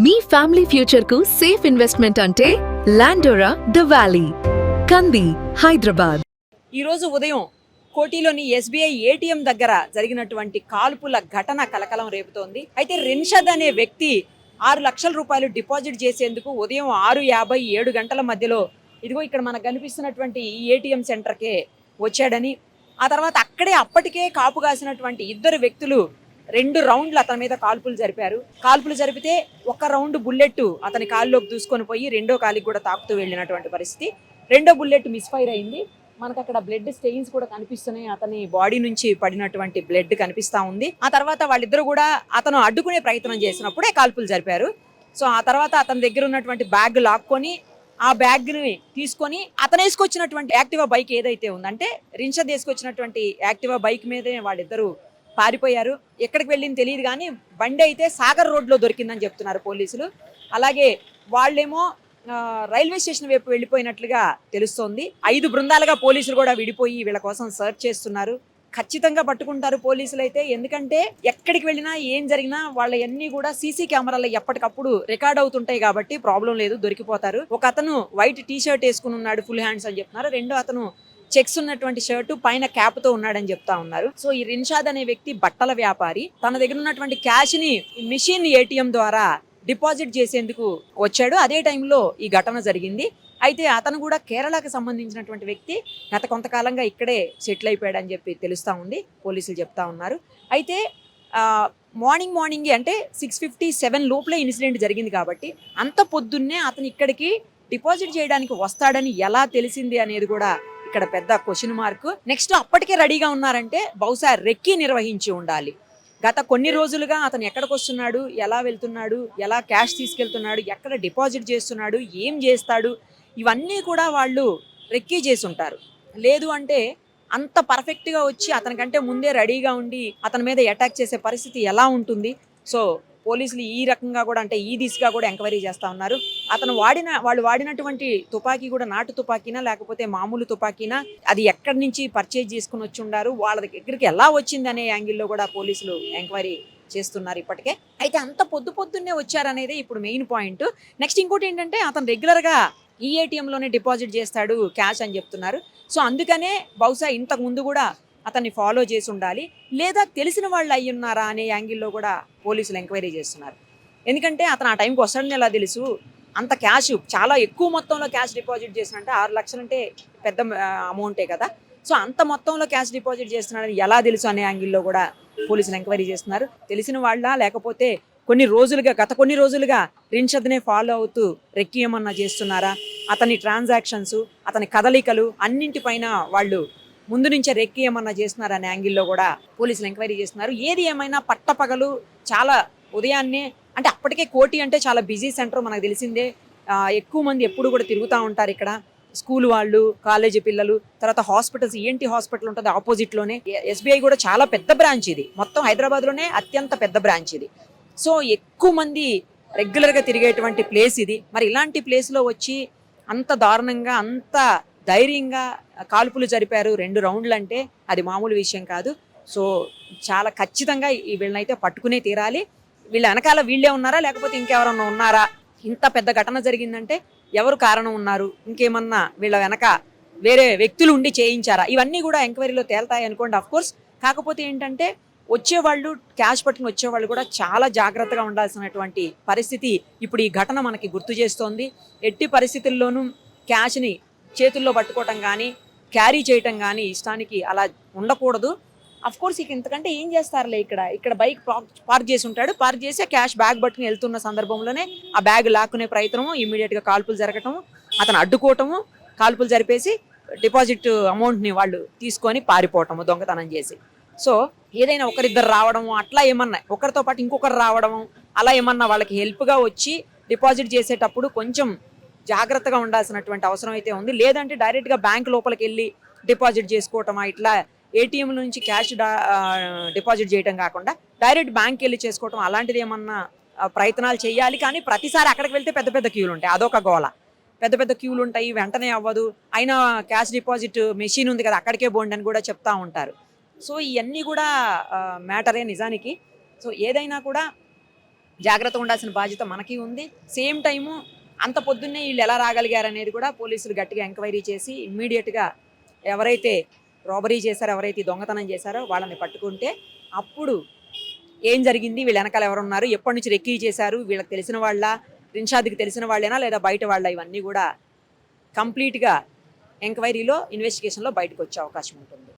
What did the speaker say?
మీ family future కు safe investment అంటే లాండోరా the valley, కంది, హైదరాబాద్. ఈరోజు ఉదయం కోటిలోని SBI ATM దగ్గర జరిగినటువంటి కాల్పుల ఘటన కలకలం రేపుతోంది. అయితే రిన్షద్ అనే వ్యక్తి 6 లక్షల రూపాయలు డిపాజిట్ చేసేందుకు ఉదయం 6:50 7 గంటల మధ్యలో ఇదిగో ఇక్కడ మనకు కనిపిస్తున్నటువంటి ఈ ATM సెంటర్కే వచ్చాడని, ఆ తర్వాత అప్పటికే కాపు కాసినటువంటి ఇద్దరు వ్యక్తులు 2 రౌండ్లు అతని మీద కాల్పులు జరిపారు. కాల్పులు జరిపితే ఒక రౌండ్ బుల్లెట్ అతని కాలులోకి దూసుకొని పోయి రెండో కాలికి కూడా తాకుతూ వెళ్ళినటువంటి పరిస్థితి. రెండో బుల్లెట్ మిస్ఫైర్ అయింది. మనకు అక్కడ బ్లడ్ స్టెయిన్స్ కూడా కనిపిస్తున్నాయి. అతని బాడీ నుంచి పడినటువంటి బ్లడ్ కనిపిస్తా ఉంది. ఆ తర్వాత వాళ్ళిద్దరు కూడా అతను అడ్డుకునే ప్రయత్నం చేసినప్పుడే కాల్పులు జరిపారు. సో ఆ తర్వాత అతని దగ్గర ఉన్నటువంటి బ్యాగ్ లాక్కొని ఆ బ్యాగ్ని తీసుకొని అతను వేసుకొచ్చినటువంటి యాక్టివా బైక్ ఏదైతే ఉందంటే రిన్షద్ వేసుకొచ్చినటువంటి యాక్టివా బైక్ మీదే వాళ్ళిద్దరూ పారిపోయారు. ఎక్కడికి వెళ్ళింది తెలియదు కానీ బండి అయితే సాగర్ రోడ్లో దొరికిందని చెప్తున్నారు పోలీసులు. అలాగే వాళ్ళేమో రైల్వే స్టేషన్ వైపు వెళ్ళిపోయినట్లుగా తెలుస్తోంది. 5 బృందాలుగా పోలీసులు కూడా విడిపోయి వీళ్ళ కోసం సర్చ్ చేస్తున్నారు. ఖచ్చితంగా పట్టుకుంటారు పోలీసులు అయితే, ఎందుకంటే ఎక్కడికి వెళ్ళినా ఏం జరిగినా వాళ్ళన్నీ కూడా సీసీ కెమెరాలో ఎప్పటికప్పుడు రికార్డ్ అవుతుంటాయి కాబట్టి ప్రాబ్లం లేదు, దొరికిపోతారు. ఒక అతను వైట్ టీ షర్ట్ వేసుకుని ఉన్నాడు, ఫుల్ హ్యాండ్స్ అని చెప్తున్నారు. రెండో అతను చెక్స్ ఉన్నటువంటి షర్టు పైన క్యాప్ తో ఉన్నాడని చెప్తా ఉన్నారు. సో ఈ రిన్షద్ అనే వ్యక్తి బట్టల వ్యాపారి. తన దగ్గర ఉన్నటువంటి క్యాష్ ని మిషన్ ATM ద్వారా డిపాజిట్ చేసేందుకు వచ్చాడు. అదే టైంలో ఈ ఘటన జరిగింది. అయితే అతను కూడా కేరళకు సంబంధించినటువంటి వ్యక్తి, గత కొంతకాలంగా ఇక్కడే సెటిల్ అయిపోయాడని చెప్పి తెలుస్తా ఉంది, పోలీసులు చెప్తా ఉన్నారు. అయితే మార్నింగ్ అంటే 6:57 లోపలే ఇన్సిడెంట్ జరిగింది కాబట్టి అంత పొద్దున్నే అతను ఇక్కడికి డిపాజిట్ చేయడానికి వస్తాడని ఎలా తెలిసింది అనేది కూడా ఇక్కడ పెద్ద క్వశ్చన్ మార్క్. నెక్స్ట్ అప్పటికే రెడీగా ఉన్నారంటే బహుశా రెక్కీ నిర్వహించి ఉండాలి. గత కొన్ని రోజులుగా అతను ఎక్కడికి వస్తున్నాడు, ఎలా వెళ్తున్నాడు, ఎలా క్యాష్ తీసుకెళ్తున్నాడు, ఎక్కడ డిపాజిట్ చేస్తున్నాడు, ఏం చేస్తాడు, ఇవన్నీ కూడా వాళ్ళు రెక్కీ చేసి ఉంటారు. లేదు అంటే అంత పర్ఫెక్ట్గా వచ్చి అతనికంటే ముందే రెడీగా ఉండి అతని మీద అటాక్ చేసే పరిస్థితి ఎలా ఉంటుంది. సో పోలీసులు ఈ రకంగా కూడా అంటే ఈ దిశగా కూడా ఎంక్వైరీ చేస్తూ ఉన్నారు. వాళ్ళు వాడినటువంటి తుపాకీ కూడా నాటు తుపాకీనా లేకపోతే మామూలు తుపాకీనా, అది ఎక్కడి నుంచి పర్చేజ్ చేసుకుని వచ్చి ఉండారు, వాళ్ళ దగ్గరికి ఎలా వచ్చింది అనే యాంగిల్లో కూడా పోలీసులు ఎంక్వైరీ చేస్తున్నారు ఇప్పటికే. అయితే అంత పొద్దున్నే వచ్చారనేది ఇప్పుడు మెయిన్ పాయింట్. నెక్స్ట్ ఇంకోటి ఏంటంటే అతను రెగ్యులర్గా ఈ ATMలోనే డిపాజిట్ చేస్తాడు క్యాష్ అని చెప్తున్నారు. సో అందుకనే బహుశా ఇంతకు ముందు కూడా అతన్ని ఫాలో చేసి ఉండాలి, లేదా తెలిసిన వాళ్ళు అయ్యి ఉన్నారా అనే యాంగిల్లో కూడా పోలీసులు ఎంక్వైరీ చేస్తున్నారు. ఎందుకంటే అతను ఆ టైంకి వస్తాడని ఎలా తెలుసు, అంత క్యాష్ చాలా ఎక్కువ మొత్తంలో క్యాష్ డిపాజిట్ చేసినంటే 6 లక్షలు అంటే పెద్ద అమౌంటే కదా. సో అంత మొత్తంలో క్యాష్ డిపాజిట్ చేస్తున్నాడని ఎలా తెలుసు అనే యాంగిల్లో కూడా పోలీసులు ఎంక్వైరీ చేస్తున్నారు. తెలిసిన వాళ్ళ లేకపోతే గత కొన్ని రోజులుగా రిన్షద్నే ఫాలో అవుతూ రెక్కీ ఏమన్నా చేస్తున్నారా, అతని ట్రాన్సాక్షన్స్, అతని కదలికలు అన్నింటిపైన వాళ్ళు ముందు నుంచే రెక్కీ ఏమన్నా చేస్తున్నారనే యాంగిల్లో కూడా పోలీసులు ఎంక్వైరీ చేస్తున్నారు. ఏది ఏమైనా పట్టపగలు చాలా ఉదయాన్నే, అంటే అప్పటికే కోటి అంటే చాలా బిజీ సెంటర్ మనకు తెలిసిందే. ఎక్కువ మంది ఎప్పుడు కూడా తిరుగుతూ ఉంటారు ఇక్కడ. స్కూల్ వాళ్ళు, కాలేజీ పిల్లలు, తర్వాత హాస్పిటల్స్, ENT హాస్పిటల్ ఉంటుంది ఆపోజిట్లోనే. SBI కూడా చాలా పెద్ద బ్రాంచ్ ఇది, మొత్తం హైదరాబాద్లోనే అత్యంత పెద్ద బ్రాంచ్ ఇది. సో ఎక్కువ మంది రెగ్యులర్గా తిరిగేటువంటి ప్లేస్ ఇది. మరి ఇలాంటి ప్లేస్లో వచ్చి అంత దారుణంగా అంత ధైర్యంగా కాల్పులు జరిపారు 2 రౌండ్లు అంటే అది మామూలు విషయం కాదు. సో చాలా ఖచ్చితంగా వీళ్ళనైతే పట్టుకునే తీరాలి. వీళ్ళ వెనకాల వీళ్ళే ఉన్నారా లేకపోతే ఇంకెవరన్నా ఉన్నారా, ఇంత పెద్ద ఘటన జరిగిందంటే ఎవరు కారణం ఉన్నారు, ఇంకేమన్నా వీళ్ళ వెనక వేరే వ్యక్తులు ఉండి చేయించారా, ఇవన్నీ కూడా ఎంక్వైరీలో తేల్తాయి అనుకోండి. అఫ్కోర్స్ కాకపోతే ఏంటంటే వచ్చేవాళ్ళు, క్యాష్ పట్టుకుని వచ్చేవాళ్ళు కూడా చాలా జాగ్రత్తగా ఉండాల్సినటువంటి పరిస్థితి ఇప్పుడు ఈ ఘటన మనకి గుర్తు చేస్తోంది. ఎట్టి పరిస్థితుల్లోనూ క్యాష్ని చేతుల్లో పట్టుకోవటం కానీ క్యారీ చేయటం కానీ ఇష్టానికి అలా ఉండకూడదు. అఫ్కోర్స్ ఇక ఇంతకంటే ఏం చేస్తారులే. ఇక్కడ బైక్ పార్క్ చేసి ఉంటాడు, పార్క్ చేసి ఆ క్యాష్ బ్యాగ్ పట్టుకుని వెళ్తున్న సందర్భంలోనే ఆ బ్యాగ్ లాక్కునే ప్రయత్నము, ఇమ్మీడియట్గా కాల్పులు జరగటము, అతను అడ్డుకోవటము, కాల్పులు జరిపేసి డిపాజిట్ అమౌంట్ని వాళ్ళు తీసుకొని పారిపోవటము దొంగతనం చేసి. సో ఏదైనా ఒకరిద్దరు రావడము, అట్లా ఏమన్నా ఒకరితో పాటు ఇంకొకరు రావడము, అలా ఏమన్నా వాళ్ళకి హెల్ప్గా వచ్చి డిపాజిట్ చేసేటప్పుడు కొంచెం జాగ్రత్తగా ఉండాల్సినటువంటి అవసరం అయితే ఉంది. లేదంటే డైరెక్ట్గా బ్యాంక్ లోపలికి వెళ్ళి డిపాజిట్ చేసుకోవటమా, ఇట్లా ATM నుంచి క్యాష్ డిపాజిట్ చేయడం కాకుండా డైరెక్ట్ బ్యాంక్కి వెళ్ళి చేసుకోవటం, అలాంటిది ఏమన్నా ప్రయత్నాలు చేయాలి. కానీ ప్రతిసారి అక్కడికి వెళ్తే పెద్ద పెద్ద క్యూలు ఉంటాయి, అదొక గోల. పెద్ద క్యూలు ఉంటాయి, వెంటనే అవ్వదు. అయినా క్యాష్ డిపాజిట్ మెషిన్ ఉంది కదా అక్కడికే బోండి అని కూడా చెప్తా ఉంటారు. సో ఇవన్నీ కూడా మ్యాటరే నిజానికి. సో ఏదైనా కూడా జాగ్రత్తగా ఉండాల్సిన బాధ్యత మనకి ఉంది. సేమ్ టైము అంత పొద్దున్నే వీళ్ళు ఎలా రాగలిగారు అనేది కూడా పోలీసులు గట్టిగా ఎంక్వైరీ చేసి ఇమ్మీడియట్గా ఎవరైతే రాబరీ చేశారో, ఎవరైతే ఈ దొంగతనం చేశారో వాళ్ళని పట్టుకుంటే అప్పుడు ఏం జరిగింది, వీళ్ళ వెనకాల ఎవరున్నారు, ఎప్పటి నుంచి రెక్కీ చేశారు, వీళ్ళకి తెలిసిన వాళ్ళ, రిన్షాద్కి తెలిసిన వాళ్ళేనా లేదా బయట వాళ్ళ, ఇవన్నీ కూడా కంప్లీట్గా ఎంక్వైరీలో ఇన్వెస్టిగేషన్లో బయటకు వచ్చే అవకాశం ఉంటుంది.